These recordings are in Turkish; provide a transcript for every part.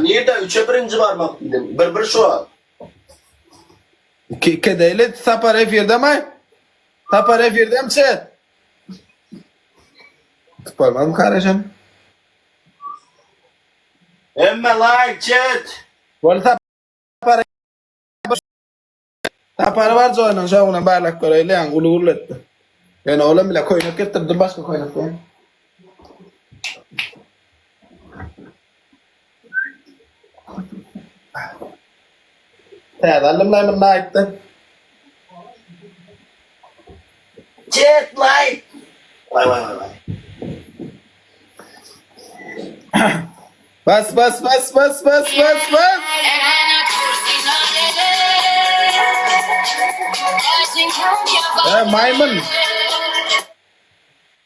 Nerede? 3'e 1. parmak dedim. Bir şu. Kedeyli sapar efirde mi? Sapar efirde mi sen? Tıparmam kardeşim. Emme like chat. Böyle tapar var zoynan şovuna bağlak koyayla yan ulu ulu etti. Yani oğlum bile koynak getirdim başka koynak koyayım. Teyadalım lan bununla ayıktı. Chat like. Vay. Bas.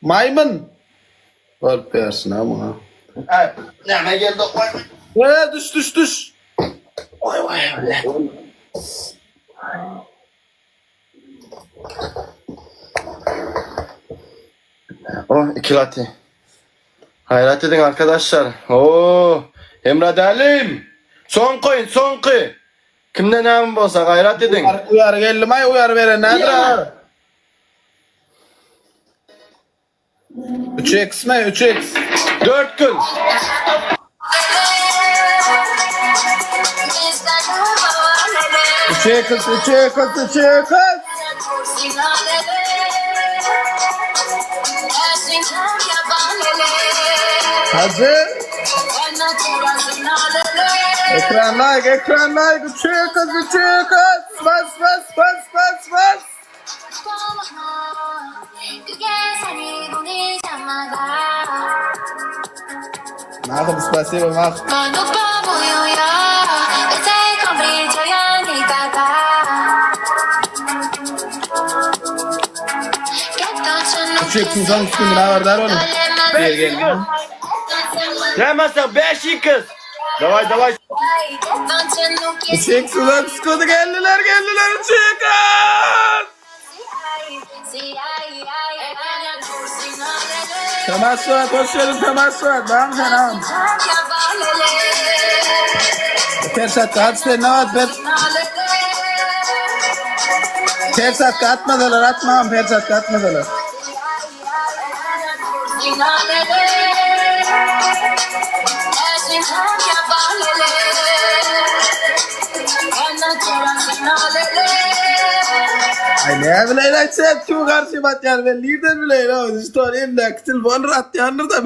Maymun. Korkuyorsun ama. Evet. Ne geldi? Vay. Düş. Vay. Oh 2 latte. Hayrat edin arkadaşlar. Oo, Emre Dalim. Son koy. Kimden ne bolsa gayret edin. Uyar geldim ay uyar veren nedir ha? 3x mi? 3x. 4 gün. Üçe kız. Hazır. Ekran like. Üçe kız. Bas. Mahım spasibo mah. Üçe kızdan üstün ne var der oğlum? Gel. Demezsen 5 kız. Davay. Üçe kızdan üstün geldiler. Üçe kız. Temas Suat. Bang senam. Fersat kaç sen ne var ben? Fersat atmadılar. Ay ne bileyim sen kim karşı batıyor ben lider bileyim o story'im de telefon ratyanır da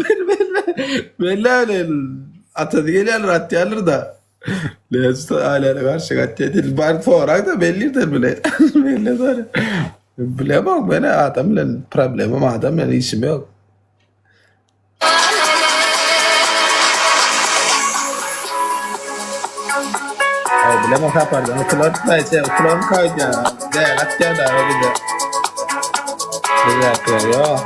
belli öyle atadı geliyor ratyanır da Lesto alene karşı katledil bar forak da bellidir bile belli doğru bilemem ben adamla problemim adamla işim yok. Ay bilemem yapardım. Okulun koyacağım. De atacağım da öyle de. Bir dakika ya.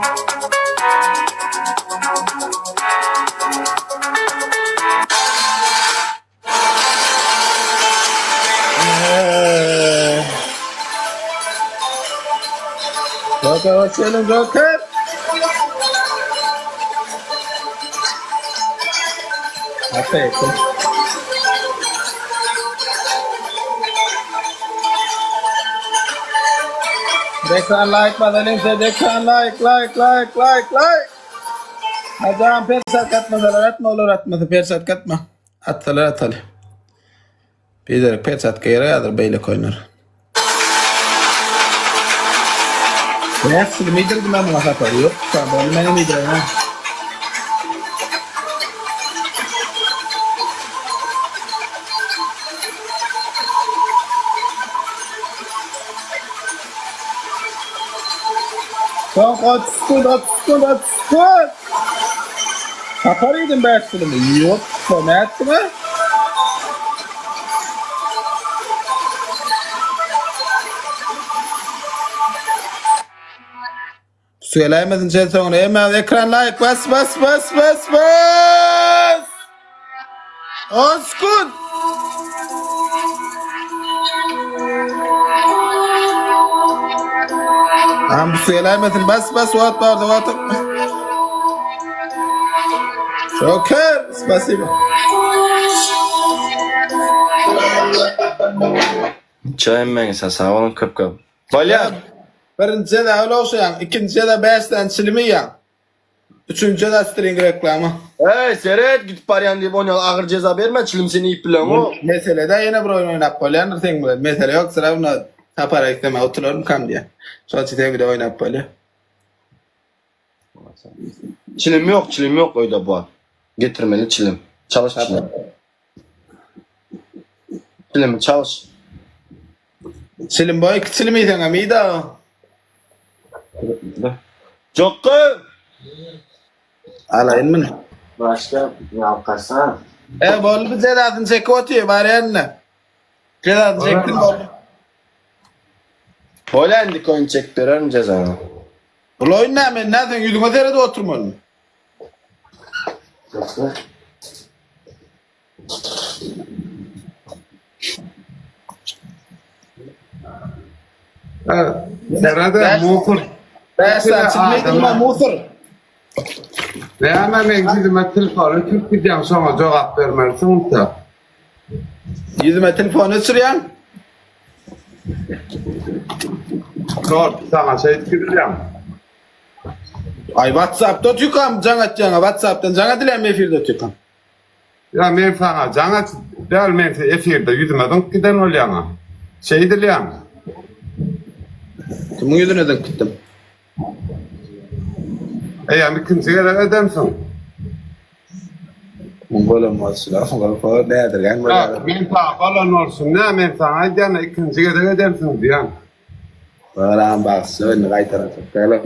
Joker. Aferin. Dekran like badaling se dekran like. Hocam persat katma persat katma. Atala. Bir persat kayradır beyle koynar. Ne sürmeydir de ben masa parıyor. Sabah benim midir ha. Skut. Kaparıydın be sürümü. Yok. Ne etti mi? Söyleyemedin şey sonra. Hemen ekran like. Bas. 10 skut. Tamam bu söyleyemedin. Bas. What. Joker. Spasibo. Çayım ben sağ olun kıp. Valya. Birinci de öyle olsa, ikinci de beşten silimi ya. Üçüncü de string reklamı. Hey seyret git parayan deyip onu ağır ceza verme çilim seni ip bilen o. Mesele de yine bir oyun oynap böyle. Anlatayım mı? Mesele yok sıra bunu tapara isteme otururum kam diye. Sonra çiğde bir de oynap böyle. Çilim yok oyda bu. Getirmeli çilim. Çalış çilim. Çilim çalış. Silim boy silimiydin ama iyi de o. Jokkı. Alayın mı? Başka yapkarsan. Bol bir cedatını çekip oturuyor bari yanına. Cedatını çektin bol. Holendik oyun çektirelim cezanı. Bul oyun ne men? Ne sen yüzüme derede oturmalım. Nerede muhtur? Ben sen silimiydin ama muhtur. Ve hemen ben gidime telefonu Türk gideceğim sonra cevap vermelisin da. Yüzüme telefonu sürüyorsun. Doğru sana şey gideceğim. Ay WhatsApp'ta tükam canat cana WhatsApp'tan cana dilen efirde tükam. Ya ben sana cana değil men efirde yüzümeden giden olyana. Şey dileyem. Kimin yüzüne de gittim. Yani ikinci kere edemsin. Mongolum olsun. Mongolum nedir yani böyle. Ya men sana falan olsun ne men sana yani ikinci kere edemsin diyen. Varan bak söyle kaytaracak. Böyle.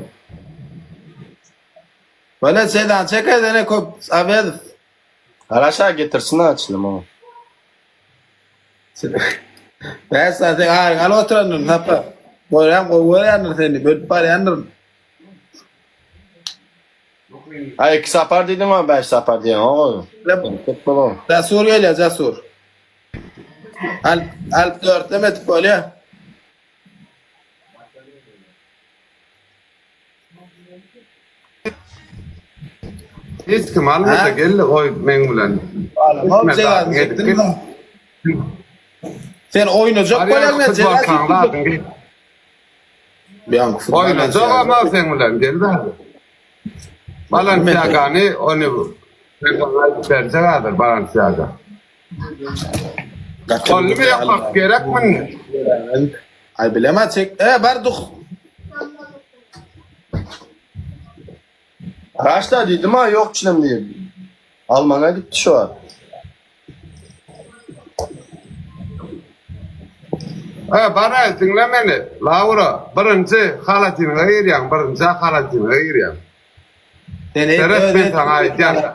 Böyle şeyden çeker de ne kop abed. Araşa getirsin açılım o. Ben zaten al oturanın hapa. Böyle yanır seni böyle para yanır. Ay 2 sapar dedim ama 5 sapar diyen o. Futbol o. Cesur geliyor cesur. Alp 4 demet böyle. Hiç kim almadı geldi oy men bilen. Oğlum şeyden çektin mi? Sen oynayacak böyle mi? Futbol kanladın git. Bir an futbol. Oynayacak ama sen bilen geldi. Balenciaga'nı onu verecekler Balenciaga. Onu mu yapmak gerek mi? Ay bilemez çek. Barduk. Araçta dedim ha yok çilim diye. Almanya gitti şu an. Bana dinle beni. Laura, birinci halatını ayıryan, birinci halatını ayıryan. Seni Serhat ben sana ayıryan.